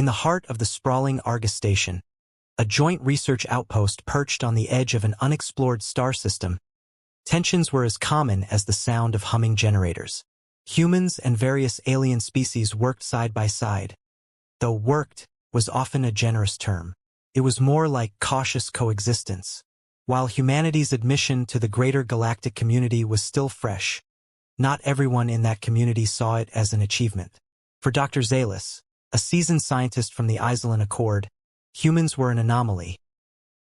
In the heart of the sprawling Argus station, a joint research outpost perched on the edge of an unexplored star system, tensions were as common as the sound of humming generators. Humans and various alien species worked side by side, though worked was often a generous term. It was more like cautious coexistence. While humanity's admission to the greater galactic community was still fresh, not everyone in that community saw it as an achievement. For Dr. Zalis, a seasoned scientist from the Isolan Accord, humans were an anomaly.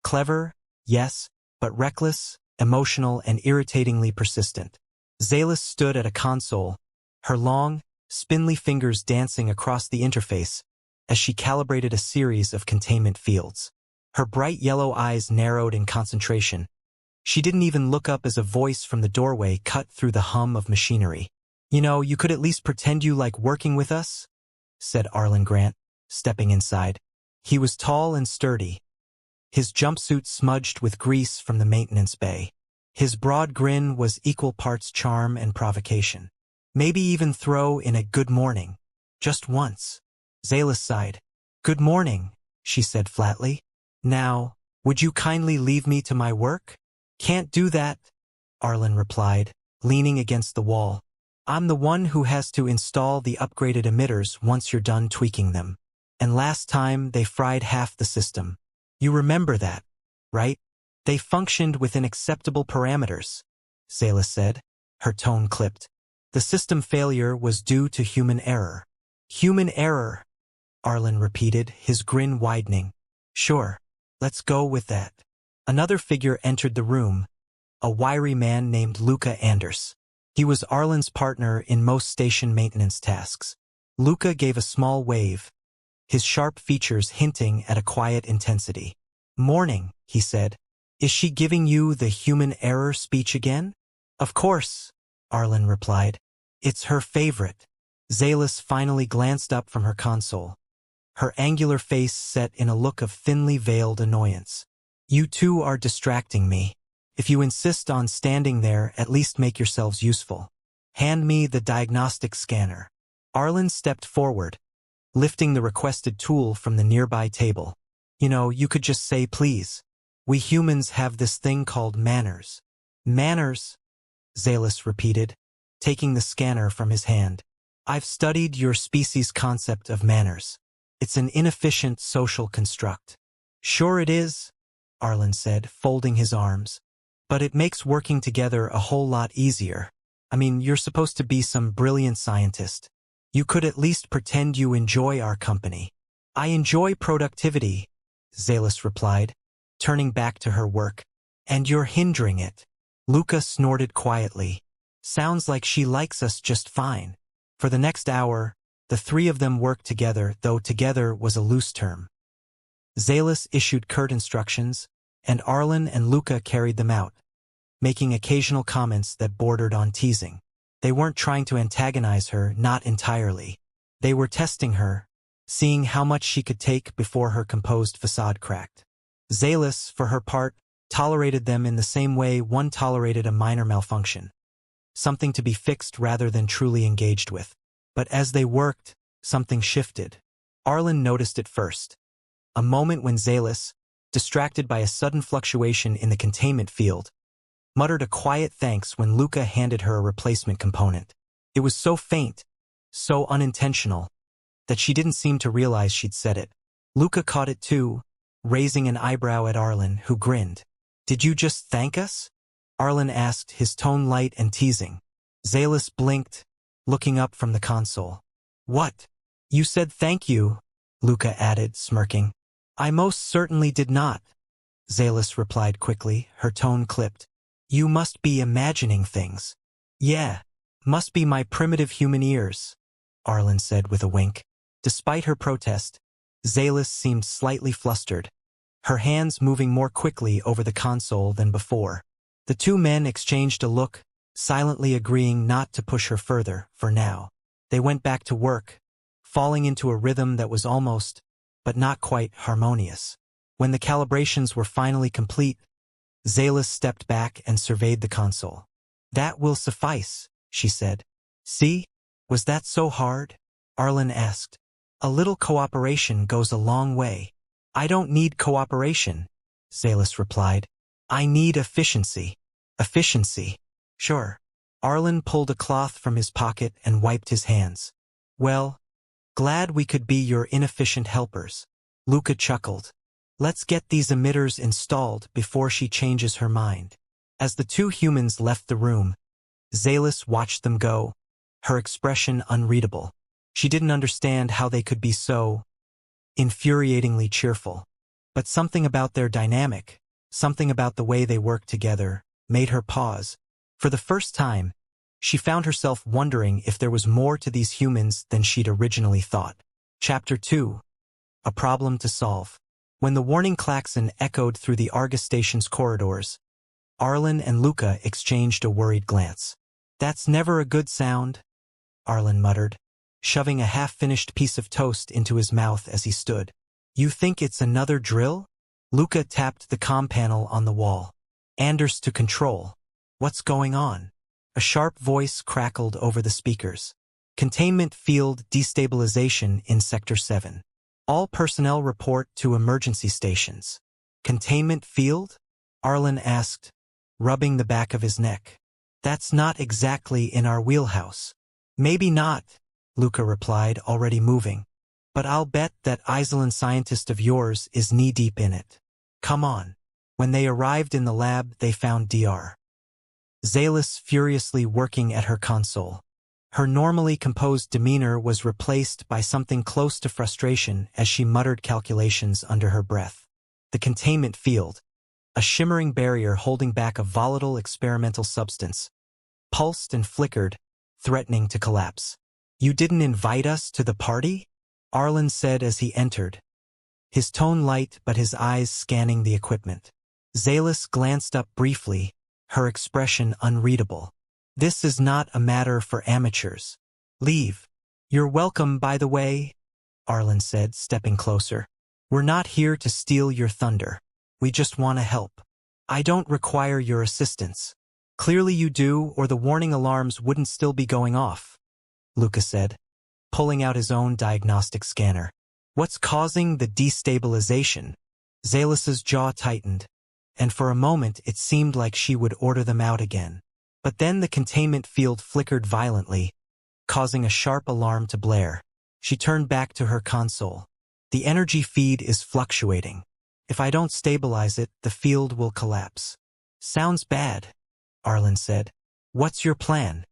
Clever, yes, but reckless, emotional, and irritatingly persistent. Zalis stood at a console, her long, spindly fingers dancing across the interface as she calibrated a series of containment fields. Her bright yellow eyes narrowed in concentration. She didn't even look up as a voice from the doorway cut through the hum of machinery. "You know, you could at least pretend you like working with us," said Arlen Grant, stepping inside. He was tall and sturdy, his jumpsuit smudged with grease from the maintenance bay. His broad grin was equal parts charm and provocation. "Maybe even throw in a good morning. Just once." Zalis sighed. "Good morning," she said flatly. "Now, would you kindly leave me to my work?" "Can't do that," Arlen replied, leaning against the wall. "I'm the one who has to install the upgraded emitters once you're done tweaking them. And last time they fried half the system. You remember that, right? They functioned within acceptable parameters," Zalis said, her tone clipped. "The system failure was due to human error." "Human error," Arlen repeated, his grin widening. "Sure, let's go with that." Another figure entered the room, a wiry man named Luca Anders. He was Arlen's partner in most station maintenance tasks. Luca gave a small wave, his sharp features hinting at a quiet intensity. "Morning," he said. "Is she giving you the human error speech again?" "Of course," Arlen replied. "It's her favorite." Zalis finally glanced up from her console, her angular face set in a look of thinly veiled annoyance. "You two are distracting me. If you insist on standing there, at least make yourselves useful. Hand me the diagnostic scanner." Arlen stepped forward, lifting the requested tool from the nearby table. "You know, you could just say please. We humans have this thing called manners." "Manners?" Zalis repeated, taking the scanner from his hand. "I've studied your species' concept of manners. It's an inefficient social construct." "Sure it is," Arlen said, folding his arms. "But it makes working together a whole lot easier. I mean, you're supposed to be some brilliant scientist. You could at least pretend you enjoy our company." "I enjoy productivity," Zalis replied, turning back to her work. "And you're hindering it." Luca snorted quietly. "Sounds like she likes us just fine." For the next hour, the three of them worked together, though together was a loose term. Zalis issued curt instructions, and Arlen and Luca carried them out, making occasional comments that bordered on teasing. They weren't trying to antagonize her, not entirely. They were testing her, seeing how much she could take before her composed facade cracked. Zalis, for her part, tolerated them in the same way one tolerated a minor malfunction, something to be fixed rather than truly engaged with. But as they worked, something shifted. Arlen noticed it first. A moment when Zalis, distracted by a sudden fluctuation in the containment field, muttered a quiet thanks when Luca handed her a replacement component. It was so faint, so unintentional, that she didn't seem to realize she'd said it. Luca caught it too, raising an eyebrow at Arlen, who grinned. "Did you just thank us?" Arlen asked, his tone light and teasing. Zalis blinked, looking up from the console. "What? You said thank you," Luca added, smirking. "I most certainly did not," Zalis replied quickly, her tone clipped. "You must be imagining things." "Yeah, must be my primitive human ears," Arlen said with a wink. Despite her protest, Zalis seemed slightly flustered, her hands moving more quickly over the console than before. The two men exchanged a look, silently agreeing not to push her further, for now. They went back to work, falling into a rhythm that was almost, but not quite, harmonious. When the calibrations were finally complete, Zalis stepped back and surveyed the console. "That will suffice," she said. "See? Was that so hard?" Arlen asked, A little cooperation goes a long way. I don't need cooperation, Zalis replied. I need efficiency. Efficiency. Sure. Arlen pulled a cloth from his pocket and wiped his hands. Well, glad we could be your inefficient helpers. Luca chuckled. Let's get these emitters installed before she changes her mind. As the two humans left the room, Zalis watched them go, her expression unreadable. She didn't understand how they could be so infuriatingly cheerful. But something about their dynamic, something about the way they worked together, made her pause. For the first time, she found herself wondering if there was more to these humans than she'd originally thought. Chapter 2. A Problem to Solve. When the warning klaxon echoed through the Argus station's corridors, Arlen and Luca exchanged a worried glance. That's never a good sound, Arlen muttered, shoving a half-finished piece of toast into his mouth as he stood. You think it's another drill? Luca tapped the comm panel on the wall. Anders to control. What's going on? A sharp voice crackled over the speakers. Containment field destabilization in Sector 7. All personnel report to emergency stations. Containment field? Arlen asked, rubbing the back of his neck. That's not exactly in our wheelhouse. Maybe not, Luca replied, already moving. But I'll bet that Isolin scientist of yours is knee-deep in it. Come on. When they arrived in the lab, they found Dr. Zalis furiously working at her console. Her normally composed demeanor was replaced by something close to frustration as she muttered calculations under her breath. The containment field, a shimmering barrier holding back a volatile experimental substance, pulsed and flickered, threatening to collapse. You didn't invite us to the party? Arlen said as he entered, his tone light but his eyes scanning the equipment. Zalis glanced up briefly, her expression unreadable. This is not a matter for amateurs. Leave. You're welcome, by the way, Arlen said, stepping closer. We're not here to steal your thunder. We just want to help. I don't require your assistance. Clearly you do, or the warning alarms wouldn't still be going off, Luca said, pulling out his own diagnostic scanner. What's causing the destabilization? Zalis's jaw tightened, and for a moment it seemed like she would order them out again. But then the containment field flickered violently, causing a sharp alarm to blare. She turned back to her console. The energy feed is fluctuating. If I don't stabilize it, the field will collapse. Sounds bad, Arlen said. What's your plan?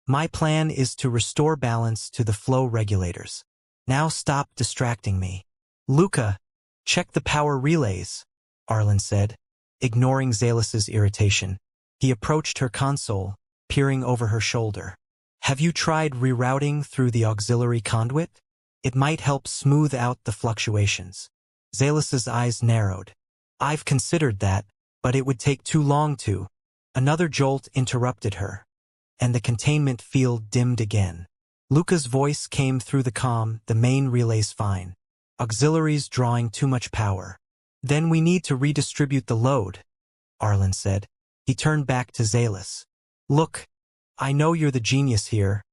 My plan is to restore balance to the flow regulators. Now stop distracting me. Luca, check the power relays, Arlen said, ignoring Zalis's irritation. He approached her console, peering over her shoulder. Have you tried rerouting through the auxiliary conduit? It might help smooth out the fluctuations. Zalis's eyes narrowed. I've considered that, but it would take too long to. Another jolt interrupted her, and the containment field dimmed again. Luca's voice came through the comm, the main relay's fine. Auxiliaries drawing too much power. Then we need to redistribute the load, Arlen said. He turned back to Zalis. Look, I know you're the genius here,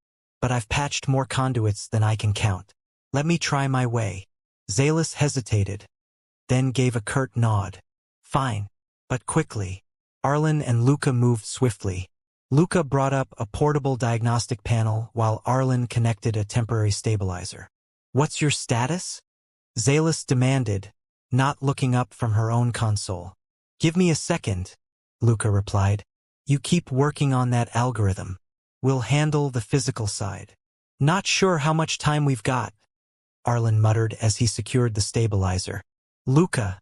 but I've patched more conduits than I can count. Let me try my way. Zalis hesitated, then gave a curt nod. Fine, but quickly. Arlen and Luca moved swiftly. Luca brought up a portable diagnostic panel while Arlen connected a temporary stabilizer. What's your status? Zalis demanded, not looking up from her own console. Give me a second, Luca replied. You keep working on that algorithm. We'll handle the physical side. Not sure how much time we've got, Arlen muttered as he secured the stabilizer. Luca,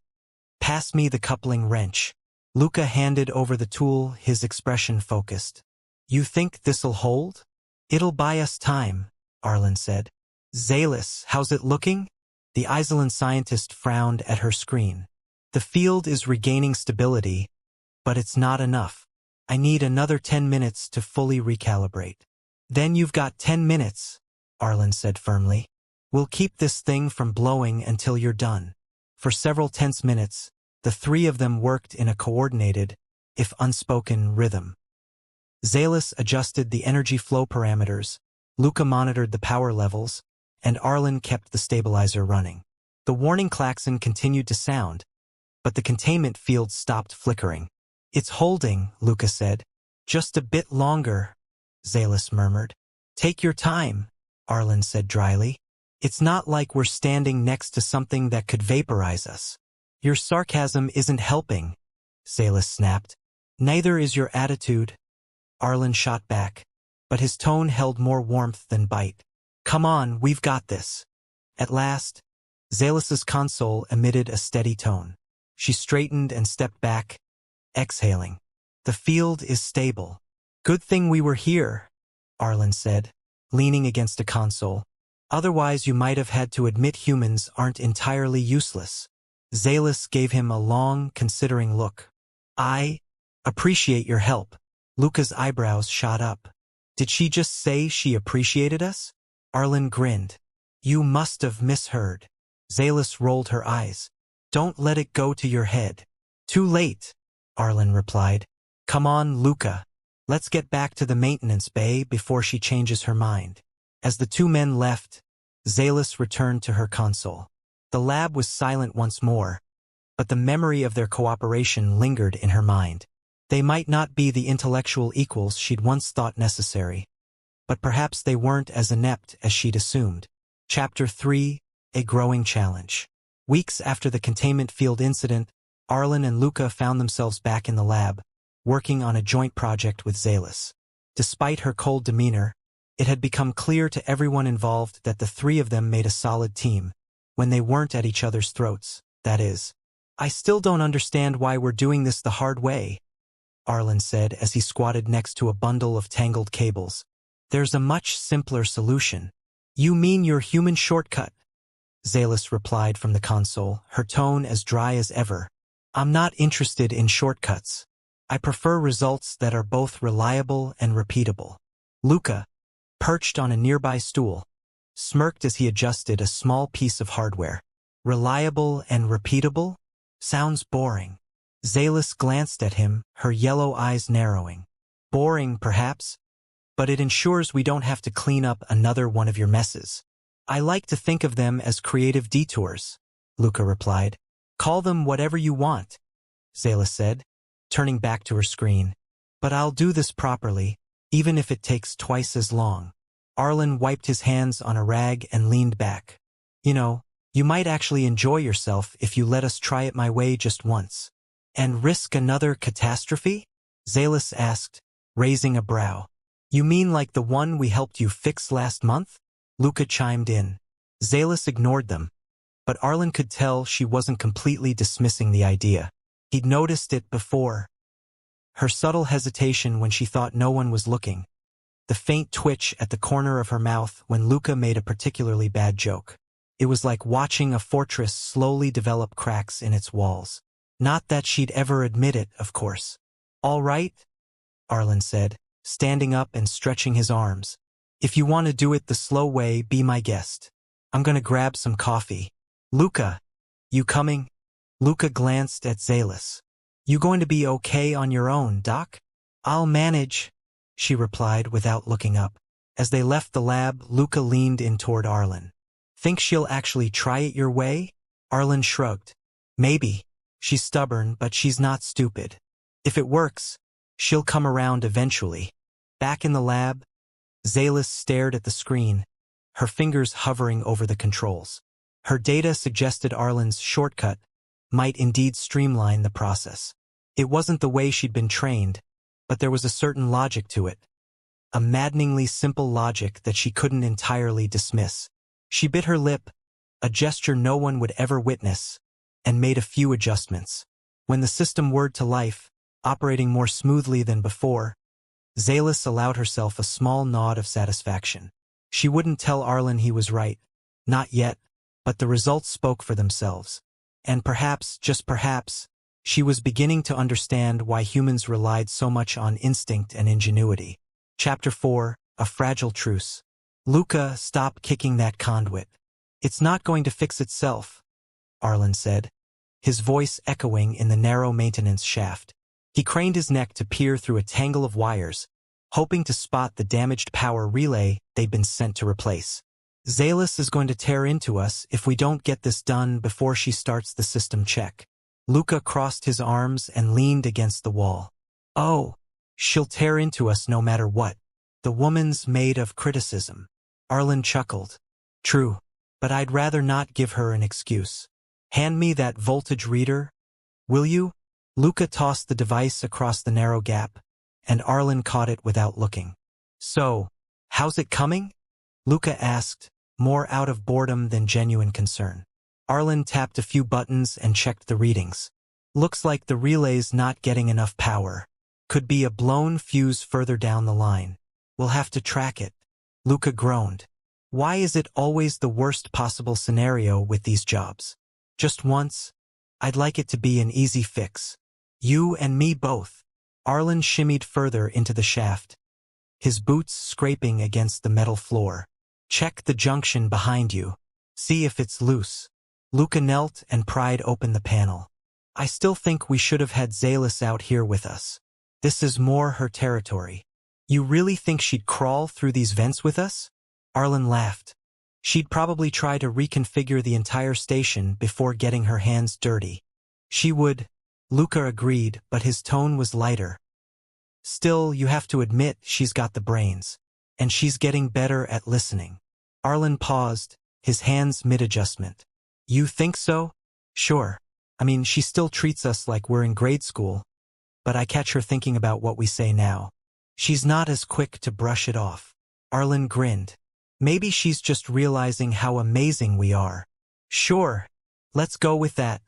pass me the coupling wrench. Luca handed over the tool, his expression focused. You think this'll hold? It'll buy us time, Arlen said. Zalis, how's it looking? The Isolin scientist frowned at her screen. The field is regaining stability, but it's not enough. I need another 10 minutes to fully recalibrate. Then you've got 10 minutes, Arlen said firmly. We'll keep this thing from blowing until you're done. For several tense minutes, the three of them worked in a coordinated, if unspoken, rhythm. Zalis adjusted the energy flow parameters, Luca monitored the power levels, and Arlen kept the stabilizer running. The warning klaxon continued to sound, but the containment field stopped flickering. "It's holding," Luca said. "Just a bit longer," Zalis murmured. "Take your time," Arlen said dryly. "It's not like we're standing next to something that could vaporize us." "Your sarcasm isn't helping," Zalis snapped. "Neither is your attitude," Arlen shot back, but his tone held more warmth than bite. "Come on, we've got this." At last, Zalis's console emitted a steady tone. She straightened and stepped back, exhaling. "The field is stable." "Good thing we were here," Arlen said, leaning against a console. "Otherwise you might have had to admit humans aren't entirely useless." Zalis gave him a long, considering look. "I appreciate your help." Luca's eyebrows shot up. "Did she just say she appreciated us?" Arlen grinned. "You must have misheard." Zalis rolled her eyes. "Don't let it go to your head." "Too late," Arlen replied. "Come on, Luca. Let's get back to the maintenance bay before she changes her mind." As the two men left, Zalis returned to her console. The lab was silent once more, but the memory of their cooperation lingered in her mind. They might not be the intellectual equals she'd once thought necessary, but perhaps they weren't as inept as she'd assumed. Chapter 3: A Growing Challenge. Weeks after the containment field incident, Arlen and Luca found themselves back in the lab, working on a joint project with Zalis. Despite her cold demeanor, it had become clear to everyone involved that the three of them made a solid team, when they weren't at each other's throats, that is. "I still don't understand why we're doing this the hard way," Arlen said as he squatted next to a bundle of tangled cables. "There's a much simpler solution." "You mean your human shortcut?" Zalis replied from the console, her tone as dry as ever. "I'm not interested in shortcuts. I prefer results that are both reliable and repeatable." Luca, perched on a nearby stool, smirked as he adjusted a small piece of hardware. "Reliable and repeatable? Sounds boring." Zalis glanced at him, her yellow eyes narrowing. "Boring, perhaps, but it ensures we don't have to clean up another one of your messes." "I like to think of them as creative detours," Luca replied. "Call them whatever you want," Zalis said, turning back to her screen. "But I'll do this properly, even if it takes twice as long." Arlen wiped his hands on a rag and leaned back. "You know, you might actually enjoy yourself if you let us try it my way just once." "And risk another catastrophe?" Zalis asked, raising a brow. "You mean like the one we helped you fix last month?" Luca chimed in. Zalis ignored them, but Arlen could tell she wasn't completely dismissing the idea. He'd noticed it before. Her subtle hesitation when she thought no one was looking. The faint twitch at the corner of her mouth when Luca made a particularly bad joke. It was like watching a fortress slowly develop cracks in its walls. Not that she'd ever admit it, of course. "All right," Arlen said, standing up and stretching his arms. "If you want to do it the slow way, be my guest. I'm gonna grab some coffee." "Luca, you coming?" Luca glanced at Zalis. "You going to be okay on your own, Doc?" "I'll manage," she replied without looking up. As they left the lab, Luca leaned in toward Arlen. "Think she'll actually try it your way?" Arlen shrugged. "Maybe. She's stubborn, but she's not stupid. If it works, she'll come around eventually." Back in the lab, Zalis stared at the screen, her fingers hovering over the controls. Her data suggested Arlen's shortcut might indeed streamline the process. It wasn't the way she'd been trained, but there was a certain logic to it. A maddeningly simple logic that she couldn't entirely dismiss. She bit her lip, a gesture no one would ever witness, and made a few adjustments. When the system whirred to life, operating more smoothly than before, Zalis allowed herself a small nod of satisfaction. She wouldn't tell Arlen he was right, not yet, but the results spoke for themselves. And perhaps, just perhaps, she was beginning to understand why humans relied so much on instinct and ingenuity. Chapter 4: A Fragile Truce. "Luca, stop kicking that conduit. It's not going to fix itself," Arlen said, his voice echoing in the narrow maintenance shaft. He craned his neck to peer through a tangle of wires, hoping to spot the damaged power relay they'd been sent to replace. Zalis is going to tear into us if we don't get this done before she starts the system check. Luca crossed his arms and leaned against the wall. Oh, she'll tear into us no matter what. The woman's made of criticism. Arlen chuckled. True, but I'd rather not give her an excuse. Hand me that voltage reader, will you? Luca tossed the device across the narrow gap, and Arlen caught it without looking. So, how's it coming? Luca asked, more out of boredom than genuine concern. Arlen tapped a few buttons and checked the readings. Looks like the relay's not getting enough power. Could be a blown fuse further down the line. We'll have to track it. Luca groaned. Why is it always the worst possible scenario with these jobs? Just once? I'd like it to be an easy fix. You and me both. Arlen shimmied further into the shaft, his boots scraping against the metal floor. Check the junction behind you. See if it's loose. Luca knelt and pried open the panel. I still think we should have had Zalis out here with us. This is more her territory. You really think she'd crawl through these vents with us? Arlen laughed. She'd probably try to reconfigure the entire station before getting her hands dirty. She would. Luca agreed, but his tone was lighter. Still, you have to admit she's got the brains. And she's getting better at listening. Arlen paused, his hands mid-adjustment. You think so? Sure. I mean, she still treats us like we're in grade school. But I catch her thinking about what we say now. She's not as quick to brush it off. Arlen grinned. Maybe she's just realizing how amazing we are. Sure. Let's go with that,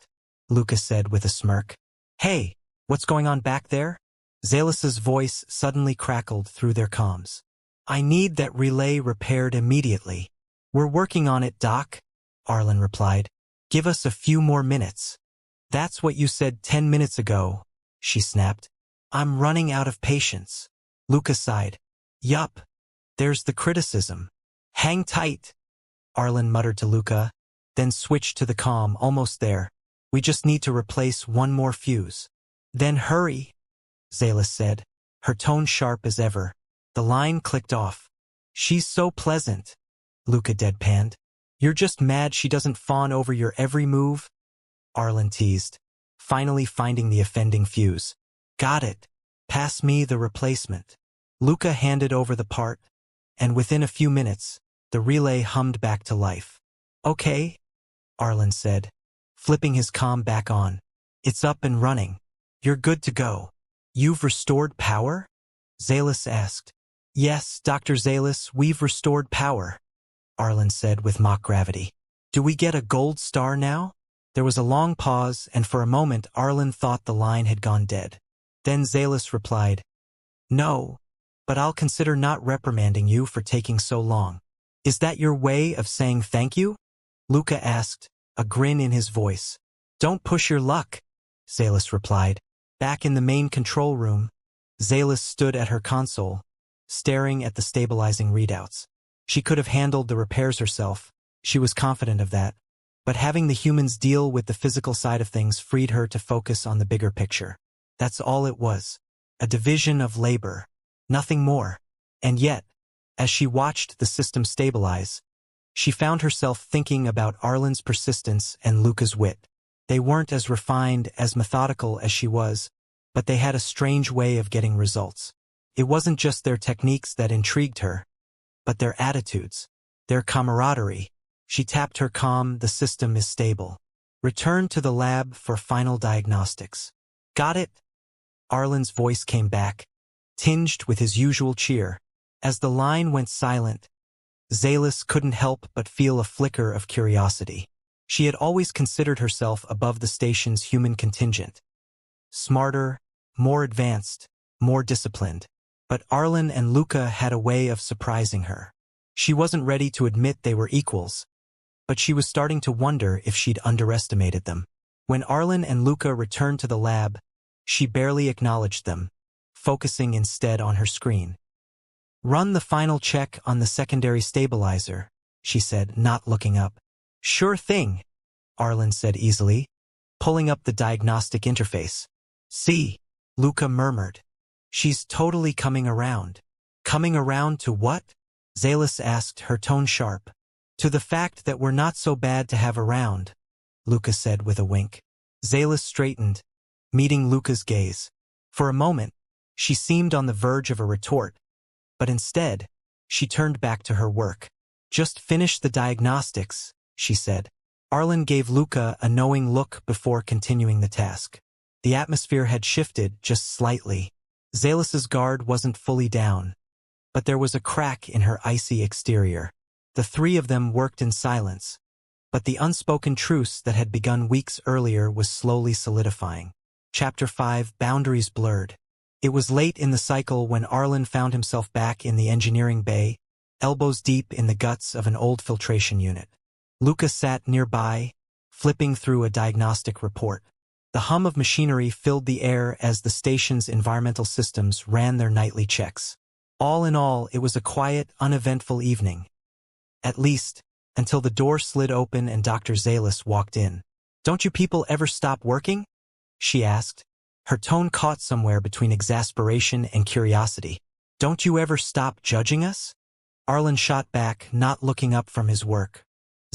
Luca said with a smirk. Hey, what's going on back there? Zalis's voice suddenly crackled through their comms. I need that relay repaired immediately. We're working on it, Doc, Arlen replied. Give us a few more minutes. That's what you said 10 minutes ago, she snapped. I'm running out of patience. Luca sighed. Yup. There's the criticism. Hang tight, Arlen muttered to Luca, then switched to the comm. Almost there. We just need to replace one more fuse. Then hurry, Zalis said, her tone sharp as ever. The line clicked off. She's so pleasant, Luca deadpanned. You're just mad she doesn't fawn over your every move? Arlen teased, finally finding the offending fuse. Got it. Pass me the replacement. Luca handed over the part, and within a few minutes, the relay hummed back to life. Okay, Arlen said, flipping his comm back on. It's up and running. You're good to go. You've restored power? Zalis asked. Yes, Dr. Zalis, we've restored power, Arlen said with mock gravity. Do we get a gold star now? There was a long pause, and for a moment Arlen thought the line had gone dead. Then Zalis replied, No, but I'll consider not reprimanding you for taking so long. Is that your way of saying thank you? Luca asked, a grin in his voice. Don't push your luck, Zalis replied. Back in the main control room, Zalis stood at her console, staring at the stabilizing readouts. She could have handled the repairs herself, she was confident of that, but having the humans deal with the physical side of things freed her to focus on the bigger picture. That's all it was, a division of labor, nothing more. And yet, as she watched the system stabilize, she found herself thinking about Arlen's persistence and Luca's wit. They weren't as refined, as methodical as she was, but they had a strange way of getting results. It wasn't just their techniques that intrigued her, but their attitudes, their camaraderie. She tapped her comm. The system is stable. Return to the lab for final diagnostics. Got it? Arlen's voice came back, tinged with his usual cheer. As the line went silent, Zalis couldn't help but feel a flicker of curiosity. She had always considered herself above the station's human contingent. Smarter, more advanced, more disciplined. But Arlen and Luca had a way of surprising her. She wasn't ready to admit they were equals, but she was starting to wonder if she'd underestimated them. When Arlen and Luca returned to the lab, she barely acknowledged them, focusing instead on her screen. Run the final check on the secondary stabilizer, she said, not looking up. Sure thing, Arlen said easily, pulling up the diagnostic interface. See, Luca murmured. She's totally coming around. Coming around to what? Zalis asked, her tone sharp. To the fact that we're not so bad to have around, Luca said with a wink. Zalis straightened, meeting Luca's gaze. For a moment, she seemed on the verge of a retort, but instead, she turned back to her work. Just finish the diagnostics, she said. Arlen gave Luca a knowing look before continuing the task. The atmosphere had shifted just slightly. Zalis's guard wasn't fully down, but there was a crack in her icy exterior. The three of them worked in silence, but the unspoken truce that had begun weeks earlier was slowly solidifying. Chapter 5: Boundaries Blurred. It was late in the cycle when Arlen found himself back in the engineering bay, elbows deep in the guts of an old filtration unit. Luca sat nearby, flipping through a diagnostic report. The hum of machinery filled the air as the station's environmental systems ran their nightly checks. All in all, it was a quiet, uneventful evening. At least, until the door slid open and Dr. Zalis walked in. "Don't you people ever stop working?" she asked. Her tone caught somewhere between exasperation and curiosity. "Don't you ever stop judging us?" Arlen shot back, not looking up from his work.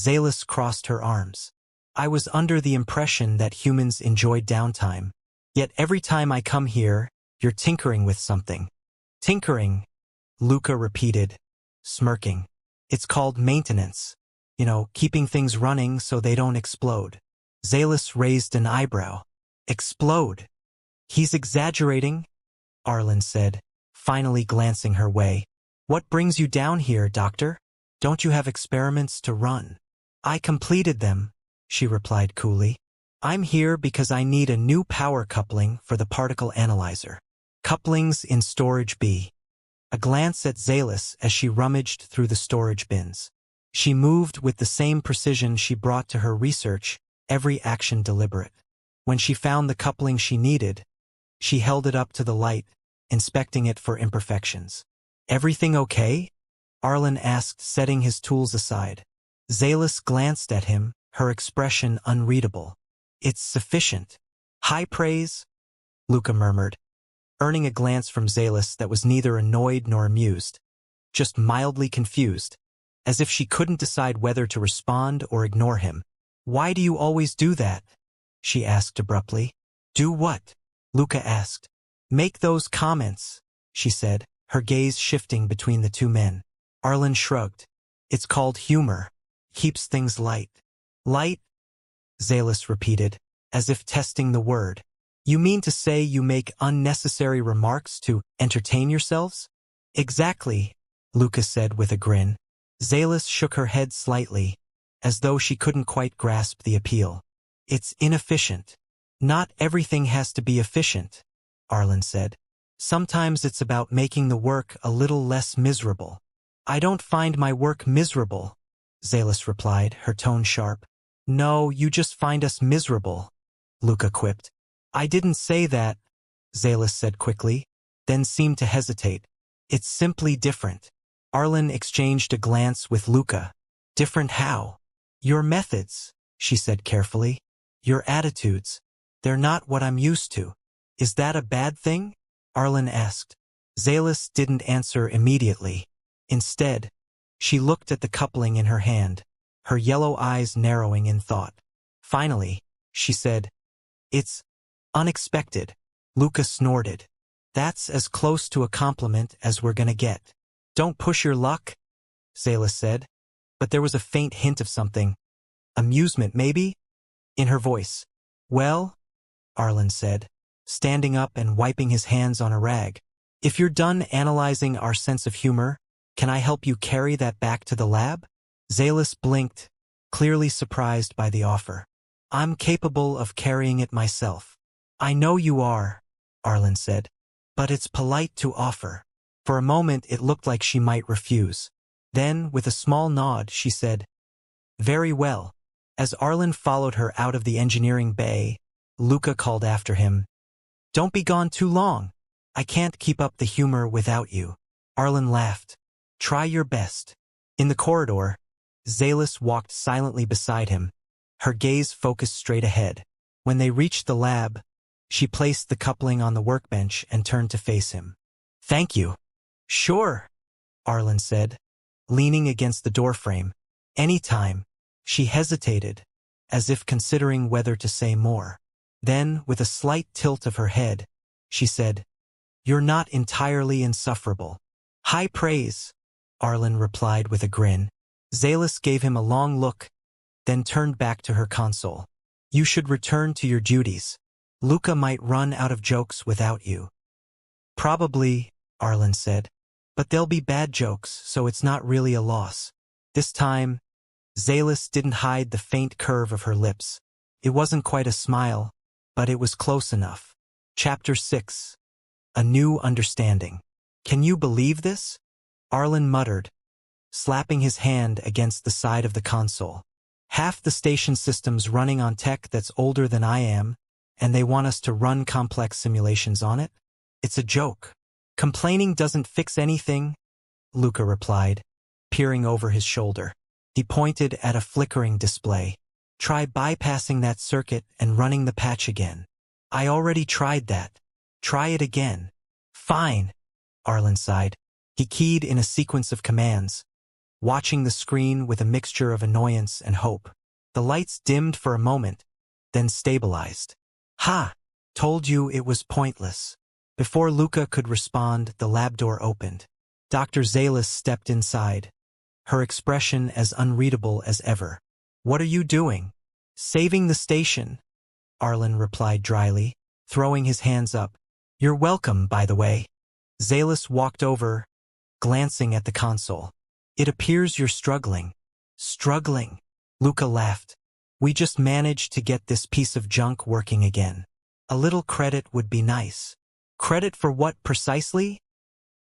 Zalis crossed her arms. "I was under the impression that humans enjoyed downtime. Yet every time I come here, you're tinkering with something." "Tinkering," Luca repeated, smirking. "It's called maintenance. You know, keeping things running so they don't explode." Zalis raised an eyebrow. "Explode?" "He's exaggerating," Arlen said, finally glancing her way. "What brings you down here, Doctor? Don't you have experiments to run?" "I completed them," she replied coolly. "I'm here because I need a new power coupling for the particle analyzer. Couplings in storage B." A glance at Zalis as she rummaged through the storage bins. She moved with the same precision she brought to her research, every action deliberate. When she found the coupling she needed, she held it up to the light, inspecting it for imperfections. "Everything okay?" Arlen asked, setting his tools aside. Zalis glanced at him, her expression unreadable. "It's sufficient." "High praise?" Luca murmured, earning a glance from Zalis that was neither annoyed nor amused, just mildly confused, as if she couldn't decide whether to respond or ignore him. "Why do you always do that?" she asked abruptly. "Do what?" Luca asked. "Make those comments," she said, her gaze shifting between the two men. Arlen shrugged. "It's called humor. Keeps things light." "Light?" Zalis repeated, as if testing the word. "You mean to say you make unnecessary remarks to entertain yourselves?" "Exactly," Luca said with a grin. Zalis shook her head slightly, as though she couldn't quite grasp the appeal. "It's inefficient." "Not everything has to be efficient," Arlen said. "Sometimes it's about making the work a little less miserable." "I don't find my work miserable," Zalis replied, her tone sharp. "No, you just find us miserable," Luca quipped. "I didn't say that," Zalis said quickly, then seemed to hesitate. "It's simply different." Arlen exchanged a glance with Luca. "Different how?" "Your methods," she said carefully. "Your attitudes. They're not what I'm used to." "Is that a bad thing?" Arlen asked. Zalis didn't answer immediately. Instead, she looked at the coupling in her hand, her yellow eyes narrowing in thought. Finally, she said, "It's unexpected." Luca snorted. "That's as close to a compliment as we're gonna get." "Don't push your luck," Zalis said, but there was a faint hint of something, amusement maybe, in her voice. "Well," Arlen said, standing up and wiping his hands on a rag, "if you're done analyzing our sense of humor, can I help you carry that back to the lab?" Zalis blinked, clearly surprised by the offer. "I'm capable of carrying it myself." "I know you are," Arlen said, "but it's polite to offer." For a moment it looked like she might refuse. Then, with a small nod, she said, "Very well." As Arlen followed her out of the engineering bay, Luca called after him, "Don't be gone too long. I can't keep up the humor without you." Arlen laughed. "Try your best." In the corridor, Zalis walked silently beside him, her gaze focused straight ahead. When they reached the lab, she placed the coupling on the workbench and turned to face him. "Thank you." "Sure," Arlen said, leaning against the doorframe. Anytime. She hesitated, as if considering whether to say more. Then, with a slight tilt of her head, she said, "You're not entirely insufferable." "High praise," Arlen replied with a grin. Zalis gave him a long look, then turned back to her console. "You should return to your duties. Luca might run out of jokes without you." "Probably," Arlen said. "But they'll be bad jokes, so it's not really a loss." This time, Zalis didn't hide the faint curve of her lips. It wasn't quite a smile, but it was close enough. Chapter 6. A New Understanding. "Can you believe this?" Arlen muttered, slapping his hand against the side of the console. "Half the station system's running on tech that's older than I am, and they want us to run complex simulations on it? It's a joke." "Complaining doesn't fix anything," Luca replied, peering over his shoulder. He pointed at a flickering display. "Try bypassing that circuit and running the patch again." "I already tried that." "Try it again." "Fine," Arlen sighed. He keyed in a sequence of commands, watching the screen with a mixture of annoyance and hope. The lights dimmed for a moment, then stabilized. "Ha! Told you it was pointless." Before Luca could respond, the lab door opened. Dr. Zalis stepped inside, her expression as unreadable as ever. "What are you doing?" "Saving the station," Arlen replied dryly, throwing his hands up. "You're welcome, by the way." Zalis walked over, glancing at the console. "It appears you're struggling." "Struggling?" Luca laughed. "We just managed to get this piece of junk working again. A little credit would be nice." "Credit for what precisely?"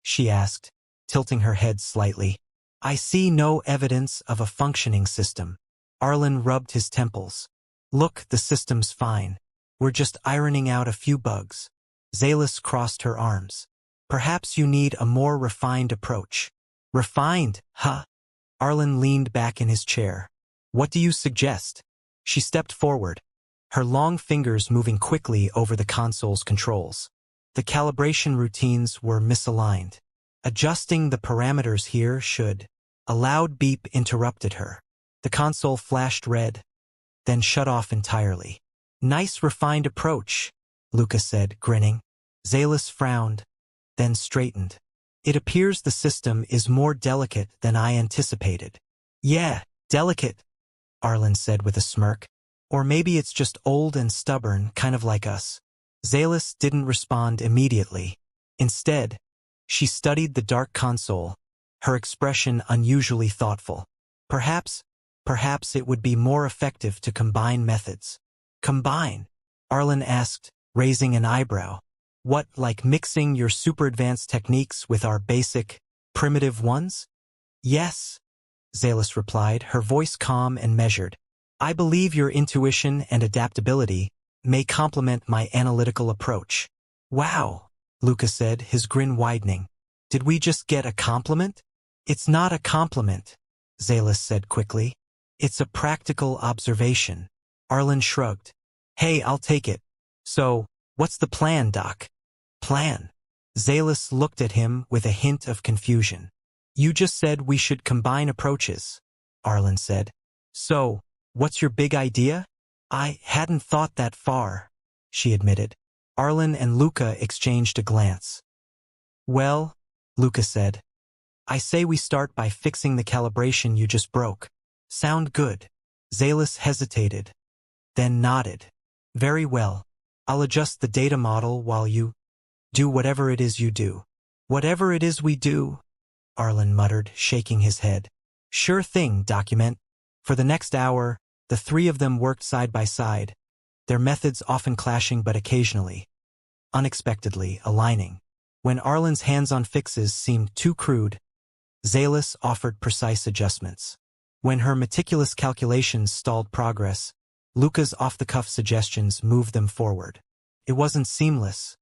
she asked, tilting her head slightly. "I see no evidence of a functioning system." Arlen rubbed his temples. "Look, the system's fine. We're just ironing out a few bugs." Zalis crossed her arms. "Perhaps you need a more refined approach." "Refined, huh?" Arlen leaned back in his chair. "What do you suggest?" She stepped forward, her long fingers moving quickly over the console's controls. The calibration routines were misaligned. "Adjusting the parameters here should—" A loud beep interrupted her. The console flashed red, then shut off entirely. "Nice refined approach," Luca said, grinning. Zalis frowned, then straightened. "It appears the system is more delicate than I anticipated." "Yeah, delicate," Arlen said with a smirk. "Or maybe it's just old and stubborn, kind of like us." Zalis didn't respond immediately. Instead, she studied the dark console, her expression unusually thoughtful. Perhaps it would be more effective to combine methods." "Combine?" Arlen asked, raising an eyebrow. "What, like mixing your super advanced techniques with our basic, primitive ones?" "Yes," Zalis replied, her voice calm and measured. "I believe your intuition and adaptability may complement my analytical approach." "Wow," Luca said, his grin widening. "Did we just get a compliment?" "It's not a compliment," Zalis said quickly. "It's a practical observation." Arlen shrugged. "Hey, I'll take it. So, what's the plan, Doc?" "Plan?" Zalis looked at him with a hint of confusion. "You just said we should combine approaches," Arlen said. "So, what's your big idea?" "I hadn't thought that far," she admitted. Arlen and Luca exchanged a glance. "Well," Luca said, "I say we start by fixing the calibration you just broke." "Sound good?" Zalis hesitated, then nodded. "Very well. I'll adjust the data model while you do whatever it is you do." "Whatever it is we do," Arlen muttered, shaking his head. "Sure thing, document." For the next hour, the three of them worked side by side, their methods often clashing but occasionally, unexpectedly, aligning. When Arlen's hands-on fixes seemed too crude, Zalis offered precise adjustments. When her meticulous calculations stalled progress, Luca's off-the-cuff suggestions moved them forward. It wasn't seamless,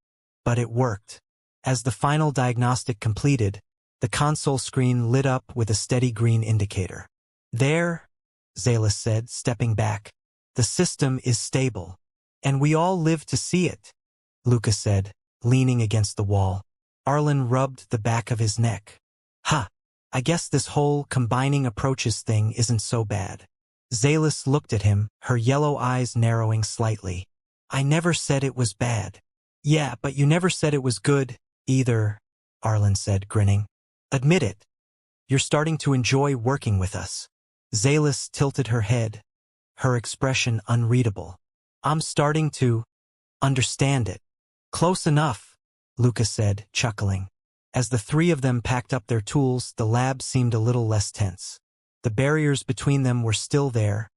but it worked. As the final diagnostic completed, the console screen lit up with a steady green indicator. "There," Zalis said, stepping back. "The system is stable. And we all live to see it," Luca said, leaning against the wall. Arlen rubbed the back of his neck. "Ha! I guess this whole combining approaches thing isn't so bad. Zalis looked at him, her yellow eyes narrowing slightly. I never said it was bad. Yeah, but you never said it was good, either, Arlen said, grinning. Admit it. You're starting to enjoy working with us. Zalis tilted her head, her expression unreadable. I'm starting to understand it. Close enough, Lucas said, chuckling. As the three of them packed up their tools, the lab seemed a little less tense. The barriers between them were still there,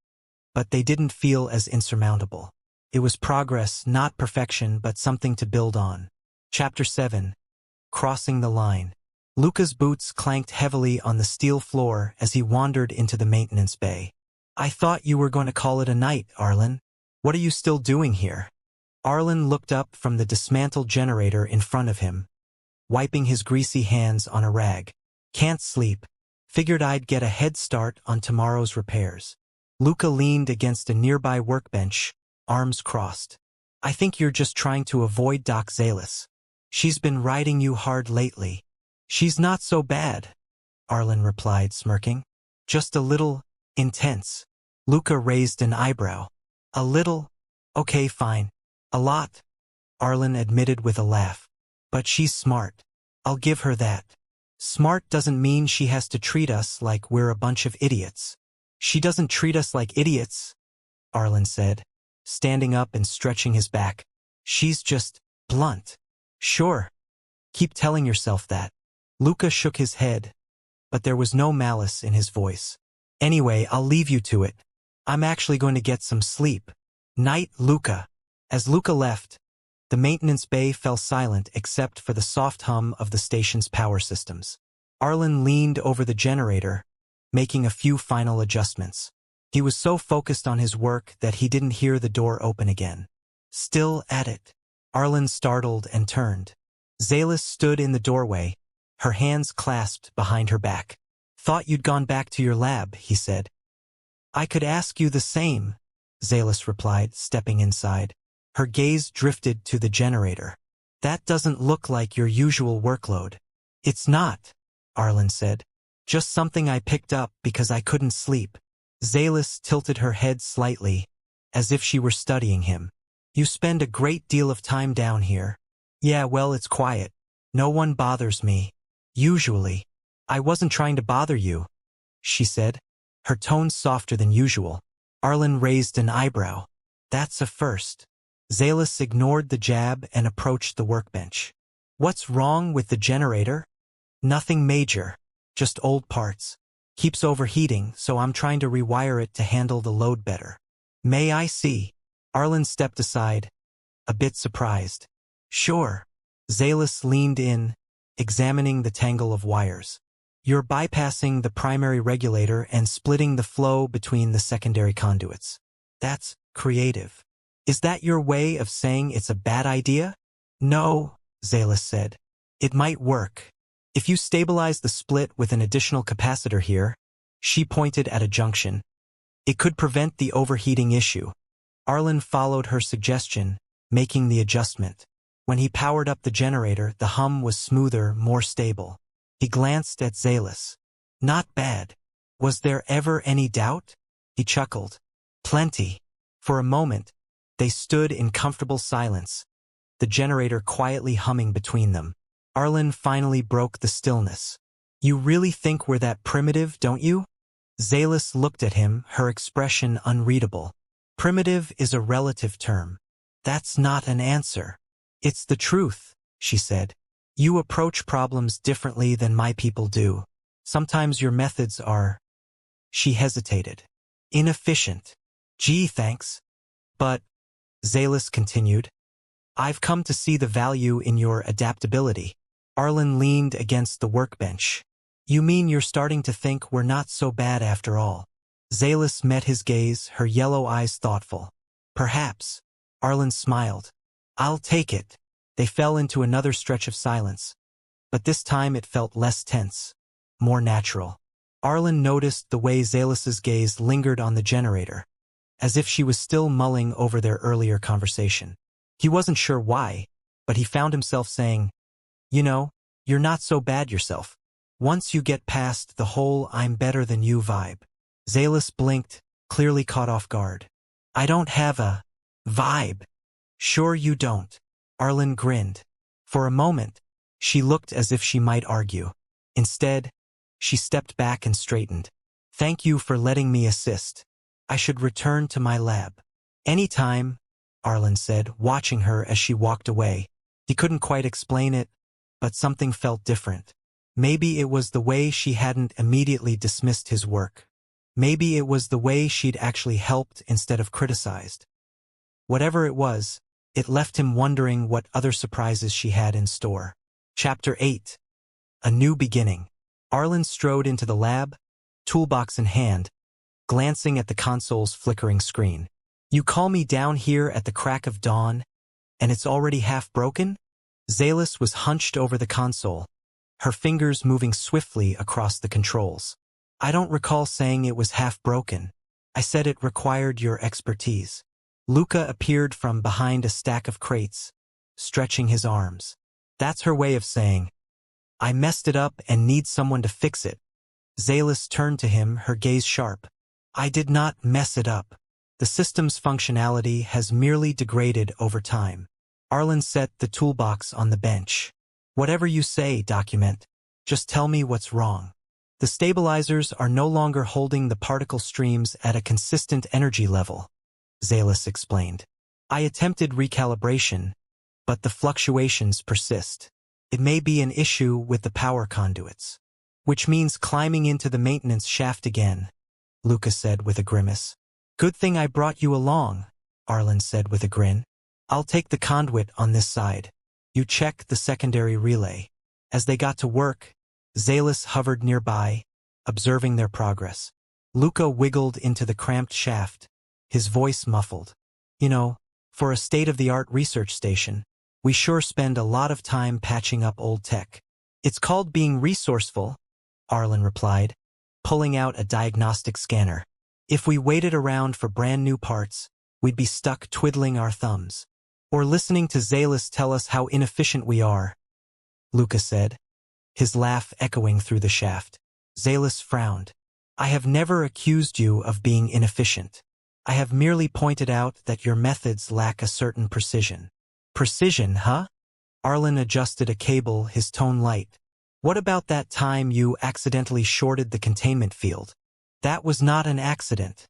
but they didn't feel as insurmountable. It was progress, not perfection, but something to build on. Chapter 7. Crossing the Line. Luca's boots clanked heavily on the steel floor as he wandered into the maintenance bay. I thought you were going to call it a night, Arlen. What are you still doing here? Arlen looked up from the dismantled generator in front of him, wiping his greasy hands on a rag. Can't sleep. Figured I'd get a head start on tomorrow's repairs. Luca leaned against a nearby workbench, arms crossed. I think you're just trying to avoid Doc Zalis. She's been riding you hard lately. She's not so bad, Arlen replied, smirking. Just a little intense. Luca raised an eyebrow. A little? Okay, fine. A lot, Arlen admitted with a laugh. But she's smart. I'll give her that. Smart doesn't mean she has to treat us like we're a bunch of idiots. She doesn't treat us like idiots, Arlen said, standing up and stretching his back. She's just blunt. Sure. Keep telling yourself that. Luca shook his head, but there was no malice in his voice. Anyway, I'll leave you to it. I'm actually going to get some sleep. Night, Luca. As Luca left, the maintenance bay fell silent except for the soft hum of the station's power systems. Arlen leaned over the generator, making a few final adjustments. He was so focused on his work that he didn't hear the door open again. Still at it. Arlen startled and turned. Zalis stood in the doorway, her hands clasped behind her back. Thought you'd gone back to your lab, he said. I could ask you the same, Zalis replied, stepping inside. Her gaze drifted to the generator. That doesn't look like your usual workload. It's not, Arlen said. Just something I picked up because I couldn't sleep. Zalis tilted her head slightly, as if she were studying him. You spend a great deal of time down here. Yeah, well, it's quiet. No one bothers me. Usually. I wasn't trying to bother you, she said, her tone softer than usual. Arlen raised an eyebrow. That's a first. Zalis ignored the jab and approached the workbench. What's wrong with the generator? Nothing major. Just old parts. Keeps overheating, so I'm trying to rewire it to handle the load better. May I see? Arlen stepped aside, a bit surprised. Sure. Zalis leaned in, examining the tangle of wires. You're bypassing the primary regulator and splitting the flow between the secondary conduits. That's creative. Is that your way of saying it's a bad idea? No, Zalis said. It might work. If you stabilize the split with an additional capacitor here, she pointed at a junction, it could prevent the overheating issue. Arlen followed her suggestion, making the adjustment. When he powered up the generator, the hum was smoother, more stable. He glanced at Zalis. Not bad. Was there ever any doubt? He chuckled. Plenty. For a moment, they stood in comfortable silence, the generator quietly humming between them. Arlen finally broke the stillness. You really think we're that primitive, don't you? Zalis looked at him, her expression unreadable. Primitive is a relative term. That's not an answer. It's the truth, she said. You approach problems differently than my people do. Sometimes your methods are... She hesitated. Inefficient. Gee, thanks. But, Zalis continued, I've come to see the value in your adaptability. Arlen leaned against the workbench. You mean you're starting to think we're not so bad after all? Zalis met his gaze, her yellow eyes thoughtful. Perhaps. Arlen smiled. I'll take it. They fell into another stretch of silence. But this time it felt less tense, more natural. Arlen noticed the way Zalis's gaze lingered on the generator, as if she was still mulling over their earlier conversation. He wasn't sure why, but he found himself saying, You know, you're not so bad yourself. Once you get past the whole "I'm better than you" vibe. Zalis blinked, clearly caught off guard. I don't have a vibe. Sure you don't. Arlen grinned. For a moment, she looked as if she might argue. Instead, she stepped back and straightened. Thank you for letting me assist. I should return to my lab. Anytime, Arlen said, watching her as she walked away. He couldn't quite explain it, but something felt different. Maybe it was the way she hadn't immediately dismissed his work. Maybe it was the way she'd actually helped instead of criticized. Whatever it was, it left him wondering what other surprises she had in store. Chapter 8. A New Beginning. Arlen strode into the lab, toolbox in hand, glancing at the console's flickering screen. You call me down here at the crack of dawn, and it's already half broken? Zalis was hunched over the console, her fingers moving swiftly across the controls. I don't recall saying it was half broken. I said it required your expertise. Luca appeared from behind a stack of crates, stretching his arms. That's her way of saying, I messed it up and need someone to fix it. Zalis turned to him, her gaze sharp. I did not mess it up. The system's functionality has merely degraded over time. Arlen set the toolbox on the bench. Whatever you say, document. Just tell me what's wrong. The stabilizers are no longer holding the particle streams at a consistent energy level, Zalis explained. I attempted recalibration, but the fluctuations persist. It may be an issue with the power conduits. Which means climbing into the maintenance shaft again, Luca said with a grimace. Good thing I brought you along, Arlen said with a grin. I'll take the conduit on this side. You check the secondary relay. As they got to work, Zalis hovered nearby, observing their progress. Luca wiggled into the cramped shaft, his voice muffled. You know, for a state-of-the-art research station, we sure spend a lot of time patching up old tech. It's called being resourceful, Arlen replied, pulling out a diagnostic scanner. If we waited around for brand new parts, we'd be stuck twiddling our thumbs. Or listening to Zalis tell us how inefficient we are, Luca said, his laugh echoing through the shaft. Zalis frowned. I have never accused you of being inefficient. I have merely pointed out that your methods lack a certain precision. Precision, huh? Arlen adjusted a cable, his tone light. What about that time you accidentally shorted the containment field? That was not an accident,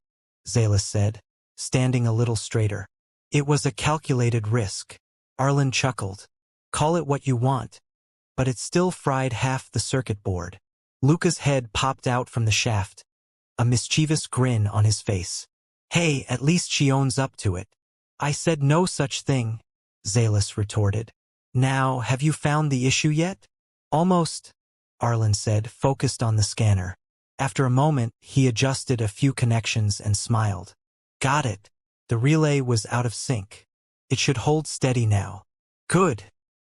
Zalis said, standing a little straighter. It was a calculated risk. Arlen chuckled. Call it what you want, but it still fried half the circuit board. Luca's head popped out from the shaft, a mischievous grin on his face. Hey, at least she owns up to it. I said no such thing, Zalis retorted. Now, have you found the issue yet? Almost, Arlen said, focused on the scanner. After a moment, he adjusted a few connections and smiled. Got it. The relay was out of sync. It should hold steady now. Good,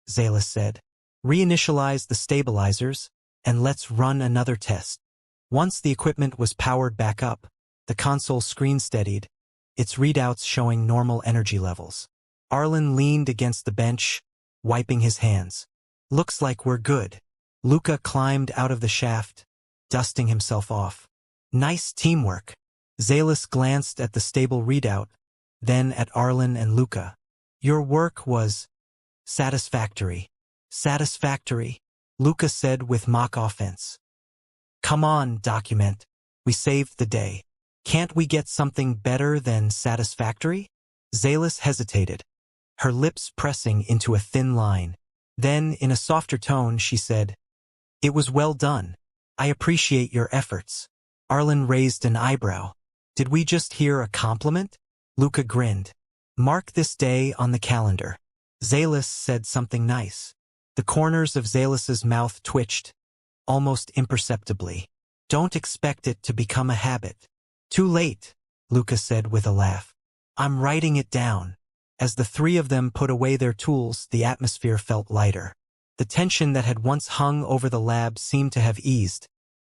Zalis said. Reinitialize the stabilizers, and let's run another test. Once the equipment was powered back up, the console screen steadied, its readouts showing normal energy levels. Arlen leaned against the bench, wiping his hands. Looks like we're good. Luca climbed out of the shaft, dusting himself off. Nice teamwork. Zalis glanced at the stable readout, then at Arlen and Luca. Your work was satisfactory. Satisfactory, Luca said with mock offense. Come on, document. We saved the day. Can't we get something better than satisfactory? Zalis hesitated, her lips pressing into a thin line. Then, in a softer tone, she said, It was well done. I appreciate your efforts. Arlen raised an eyebrow. Did we just hear a compliment? Luca grinned. Mark this day on the calendar. Zalis said something nice. The corners of Zalis's mouth twitched, almost imperceptibly. Don't expect it to become a habit. Too late, Luca said with a laugh. I'm writing it down. As the three of them put away their tools, the atmosphere felt lighter. The tension that had once hung over the lab seemed to have eased,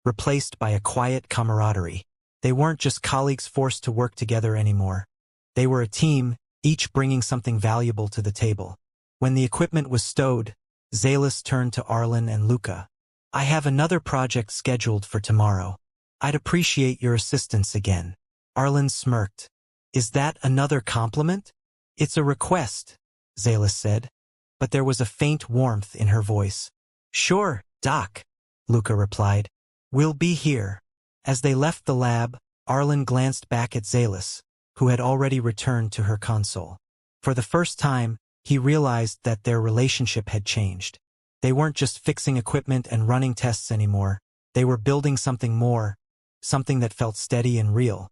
replaced by a quiet camaraderie. They weren't just colleagues forced to work together anymore. They were a team, each bringing something valuable to the table. When the equipment was stowed, Zalis turned to Arlen and Luca. I have another project scheduled for tomorrow. I'd appreciate your assistance again. Arlen smirked. Is that another compliment? It's a request, Zalis said, but there was a faint warmth in her voice. Sure, Doc, Luca replied. We'll be here. As they left the lab, Arlen glanced back at Zalis, who had already returned to her console. For the first time, he realized that their relationship had changed. They weren't just fixing equipment and running tests anymore. They were building something more, something that felt steady and real.